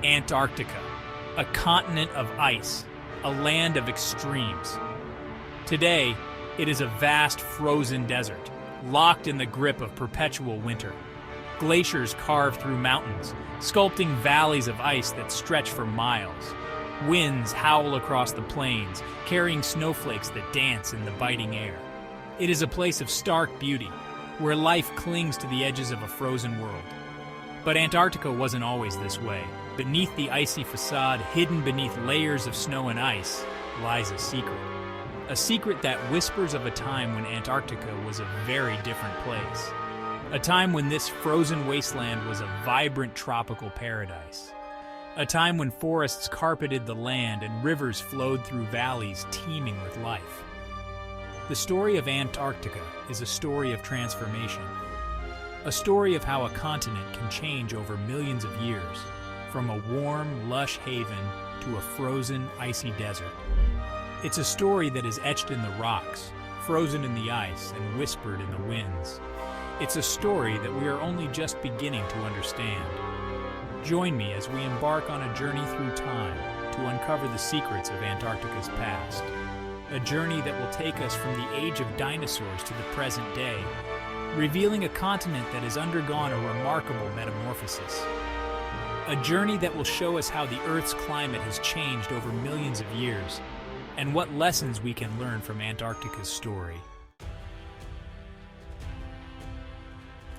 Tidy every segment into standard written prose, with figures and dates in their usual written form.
Antarctica, a continent of ice, a land of extremes. Today, it is a vast frozen desert, locked in the grip of perpetual winter. Glaciers carve through mountains, sculpting valleys of ice that stretch for miles. Winds howl across the plains, carrying snowflakes that dance in the biting air. It is a place of stark beauty, where life clings to the edges of a frozen world. But Antarctica wasn't always this way. Beneath the icy facade, hidden beneath layers of snow and ice, lies a secret. A secret that whispers of a time when Antarctica was a very different place. A time when this frozen wasteland was a vibrant tropical paradise. A time when forests carpeted the land and rivers flowed through valleys teeming with life. The story of Antarctica is a story of transformation. A story of how a continent can change over millions of years, from a warm, lush haven to a frozen, icy desert. It's a story that is etched in the rocks, frozen in the ice, and whispered in the winds. It's a story that we are only just beginning to understand. Join me as we embark on a journey through time to uncover the secrets of Antarctica's past. A journey that will take us from the age of dinosaurs to the present day, revealing a continent that has undergone a remarkable metamorphosis. A journey that will show us how the Earth's climate has changed over millions of years, and what lessons we can learn from Antarctica's story.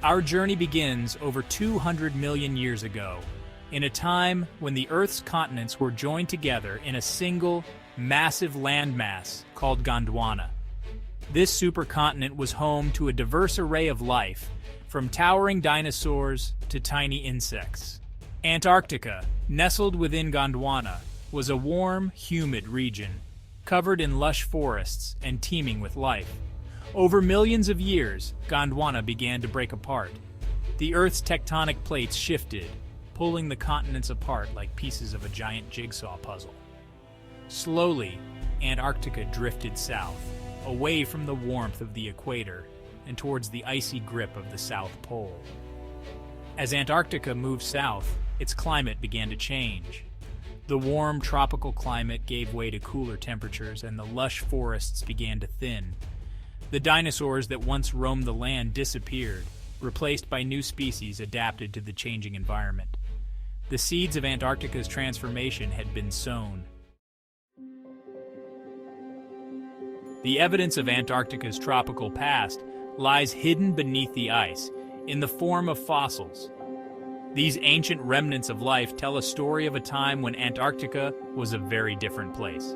Our journey begins over 200 million years ago, in a time when the Earth's continents were joined together in a single, massive landmass called Gondwana. This supercontinent was home to a diverse array of life, from towering dinosaurs to tiny insects. Antarctica, nestled within Gondwana, was a warm, humid region, covered in lush forests and teeming with life. Over millions of years, Gondwana began to break apart. The Earth's tectonic plates shifted, pulling the continents apart like pieces of a giant jigsaw puzzle. Slowly, Antarctica drifted south, away from the warmth of the equator and towards the icy grip of the South Pole. As Antarctica moved south, its climate began to change. The warm tropical climate gave way to cooler temperatures and the lush forests began to thin. The dinosaurs that once roamed the land disappeared, replaced by new species adapted to the changing environment. The seeds of Antarctica's transformation had been sown. The evidence of Antarctica's tropical past lies hidden beneath the ice, in the form of fossils. These ancient remnants of life tell a story of a time when Antarctica was a very different place.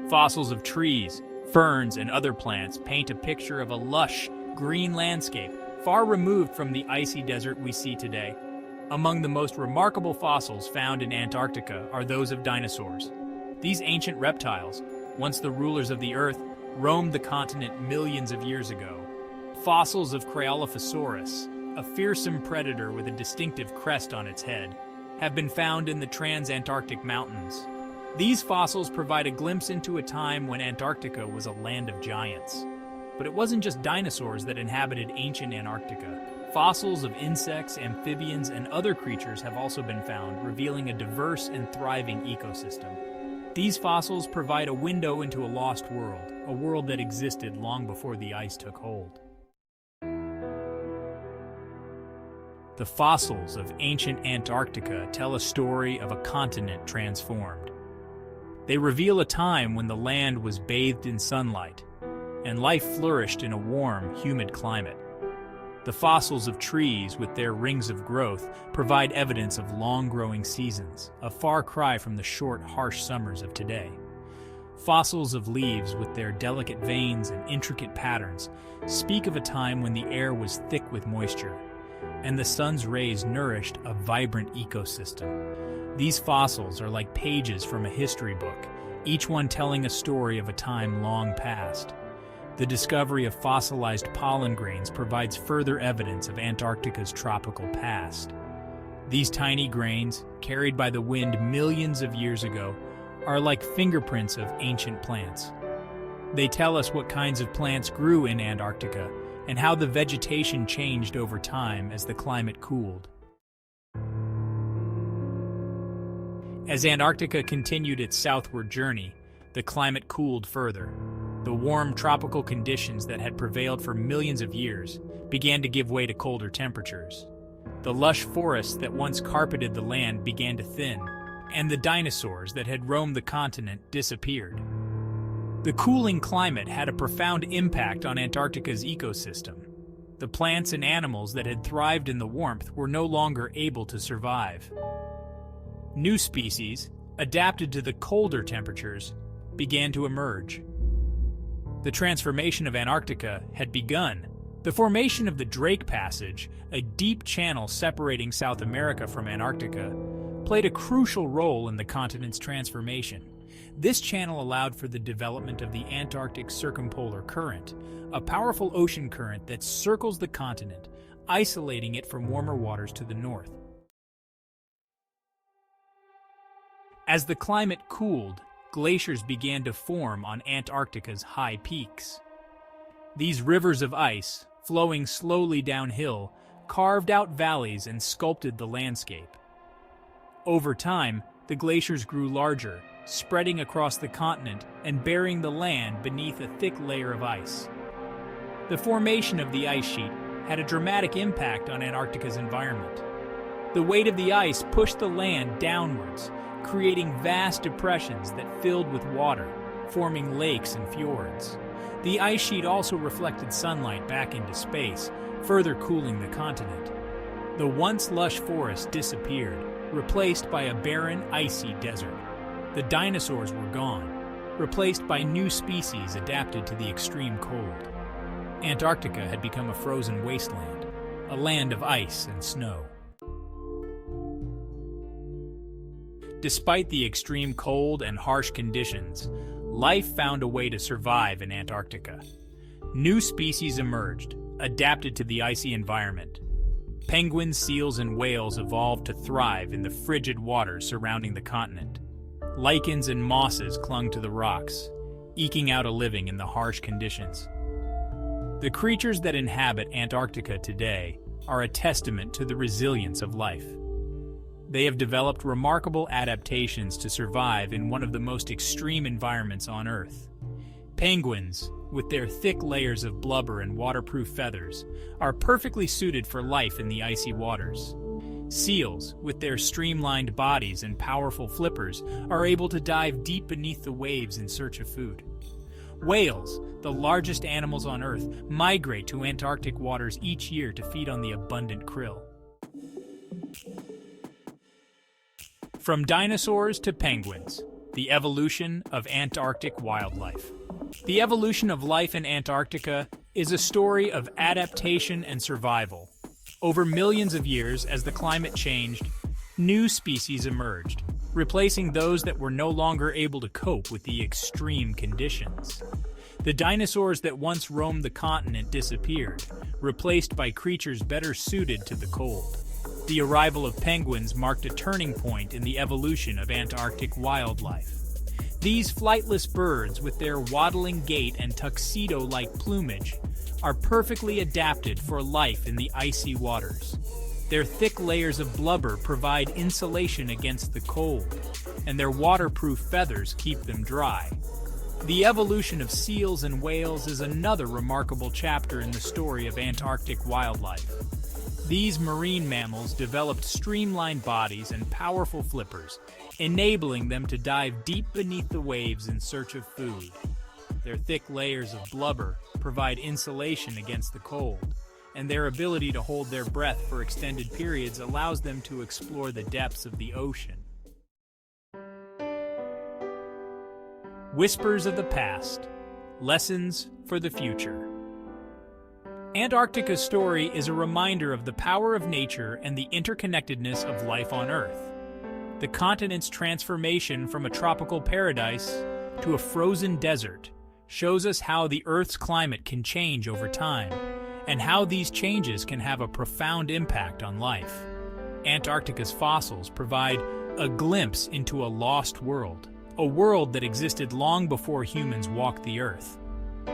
Fossils of trees, ferns, and other plants paint a picture of a lush, green landscape, far removed from the icy desert we see today. Among the most remarkable fossils found in Antarctica are those of dinosaurs. These ancient reptiles, once the rulers of the Earth, roamed the continent millions of years ago. Fossils of Cryolophosaurus, a fearsome predator with a distinctive crest on its head, have been found in the trans-Antarctic mountains. These fossils provide a glimpse into a time when Antarctica was a land of giants. But it wasn't just dinosaurs that inhabited ancient Antarctica. Fossils of insects, amphibians, and other creatures have also been found, revealing a diverse and thriving ecosystem. These fossils provide a window into a lost world, a world that existed long before the ice took hold. The fossils of ancient Antarctica tell a story of a continent transformed. They reveal a time when the land was bathed in sunlight, and life flourished in a warm, humid climate. The fossils of trees with their rings of growth provide evidence of long-growing seasons, a far cry from the short, harsh summers of today. Fossils of leaves with their delicate veins and intricate patterns speak of a time when the air was thick with moisture, and the sun's rays nourished a vibrant ecosystem. These fossils are like pages from a history book, each one telling a story of a time long past. The discovery of fossilized pollen grains provides further evidence of Antarctica's tropical past. These tiny grains, carried by the wind millions of years ago, are like fingerprints of ancient plants. They tell us what kinds of plants grew in Antarctica and how the vegetation changed over time as the climate cooled. As Antarctica continued its southward journey, the climate cooled further. The warm tropical conditions that had prevailed for millions of years began to give way to colder temperatures. The lush forests that once carpeted the land began to thin, and the dinosaurs that had roamed the continent disappeared. The cooling climate had a profound impact on Antarctica's ecosystem. The plants and animals that had thrived in the warmth were no longer able to survive. New species, adapted to the colder temperatures, began to emerge. The transformation of Antarctica had begun. The formation of the Drake Passage, a deep channel separating South America from Antarctica, played a crucial role in the continent's transformation. This channel allowed for the development of the Antarctic Circumpolar Current, a powerful ocean current that circles the continent, isolating it from warmer waters to the north. As the climate cooled, glaciers began to form on Antarctica's high peaks. These rivers of ice, flowing slowly downhill, carved out valleys and sculpted the landscape. Over time, the glaciers grew larger, spreading across the continent and burying the land beneath a thick layer of ice. The formation of the ice sheet had a dramatic impact on Antarctica's environment. The weight of the ice pushed the land downwards, creating vast depressions that filled with water, forming lakes and fjords. The ice sheet also reflected sunlight back into space, further cooling the continent. The once lush forest disappeared, replaced by a barren, icy desert. The dinosaurs were gone, replaced by new species adapted to the extreme cold. Antarctica had become a frozen wasteland, a land of ice and snow. Despite the extreme cold and harsh conditions, life found a way to survive in Antarctica. New species emerged, adapted to the icy environment. Penguins, seals, and whales evolved to thrive in the frigid waters surrounding the continent. Lichens and mosses clung to the rocks, eking out a living in the harsh conditions. The creatures that inhabit Antarctica today are a testament to the resilience of life. They have developed remarkable adaptations to survive in one of the most extreme environments on Earth. Penguins, with their thick layers of blubber and waterproof feathers, are perfectly suited for life in the icy waters. Seals, with their streamlined bodies and powerful flippers, are able to dive deep beneath the waves in search of food. Whales, the largest animals on Earth, migrate to Antarctic waters each year to feed on the abundant krill. From dinosaurs to penguins, the evolution of Antarctic wildlife. The evolution of life in Antarctica is a story of adaptation and survival. Over millions of years, as the climate changed, new species emerged, replacing those that were no longer able to cope with the extreme conditions. The dinosaurs that once roamed the continent disappeared, replaced by creatures better suited to the cold. The arrival of penguins marked a turning point in the evolution of Antarctic wildlife. These flightless birds, with their waddling gait and tuxedo-like plumage, are perfectly adapted for life in the icy waters. Their thick layers of blubber provide insulation against the cold, and their waterproof feathers keep them dry. The evolution of seals and whales is another remarkable chapter in the story of Antarctic wildlife. These marine mammals developed streamlined bodies and powerful flippers, enabling them to dive deep beneath the waves in search of food. Their thick layers of blubber provide insulation against the cold, and their ability to hold their breath for extended periods allows them to explore the depths of the ocean. Whispers of the past, lessons for the future. Antarctica's story is a reminder of the power of nature and the interconnectedness of life on Earth. The continent's transformation from a tropical paradise to a frozen desert shows us how the Earth's climate can change over time, and how these changes can have a profound impact on life. Antarctica's fossils provide a glimpse into a lost world, a world that existed long before humans walked the Earth.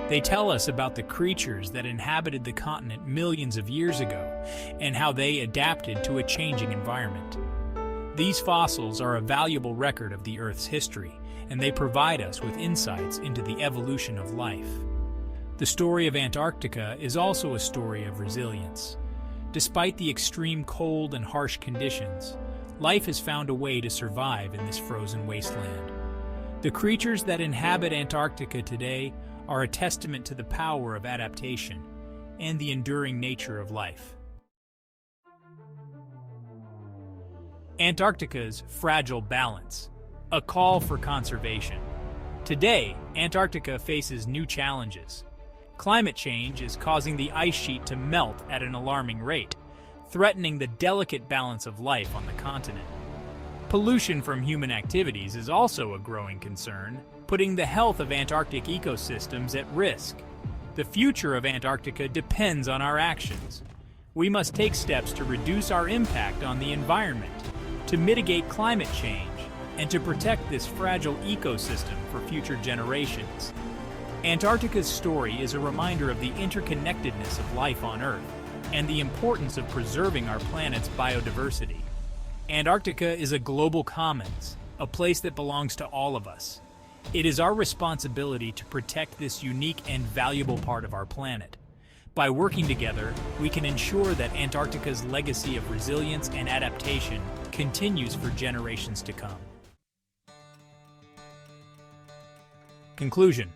They tell us about the creatures that inhabited the continent millions of years ago, and how they adapted to a changing environment. These fossils are a valuable record of the Earth's history, and they provide us with insights into the evolution of life. The story of Antarctica is also a story of resilience. Despite the extreme cold and harsh conditions, life has found a way to survive in this frozen wasteland. The creatures that inhabit Antarctica today are a testament to the power of adaptation and the enduring nature of life. Antarctica's fragile balance, a call for conservation. Today, Antarctica faces new challenges. Climate change is causing the ice sheet to melt at an alarming rate, threatening the delicate balance of life on the continent. Pollution from human activities is also a growing concern, putting the health of Antarctic ecosystems at risk. The future of Antarctica depends on our actions. We must take steps to reduce our impact on the environment, to mitigate climate change, and to protect this fragile ecosystem for future generations. Antarctica's story is a reminder of the interconnectedness of life on Earth and the importance of preserving our planet's biodiversity. Antarctica is a global commons, a place that belongs to all of us. It is our responsibility to protect this unique and valuable part of our planet. By working together, we can ensure that Antarctica's legacy of resilience and adaptation continues for generations to come. Conclusion: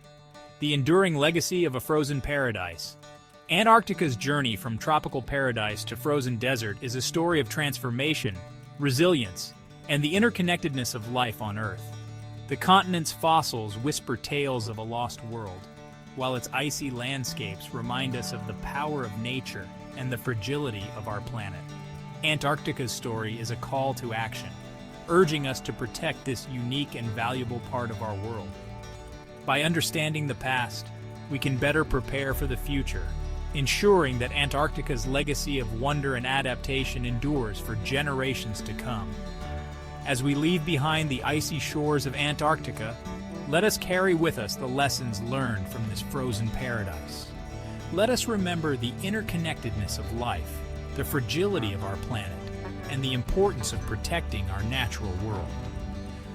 the enduring legacy of a frozen paradise. Antarctica's journey from tropical paradise to frozen desert is a story of transformation, resilience, and the interconnectedness of life on Earth. The continent's fossils whisper tales of a lost world, while its icy landscapes remind us of the power of nature and the fragility of our planet. Antarctica's story is a call to action, urging us to protect this unique and valuable part of our world. By understanding the past, we can better prepare for the future, ensuring that Antarctica's legacy of wonder and adaptation endures for generations to come. As we leave behind the icy shores of Antarctica, let us carry with us the lessons learned from this frozen paradise. Let us remember the interconnectedness of life, the fragility of our planet, and the importance of protecting our natural world.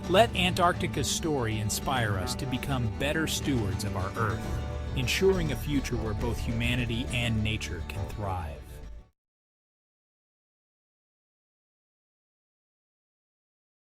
Let Antarctica's story inspire us to become better stewards of our Earth, ensuring a future where both humanity and nature can thrive.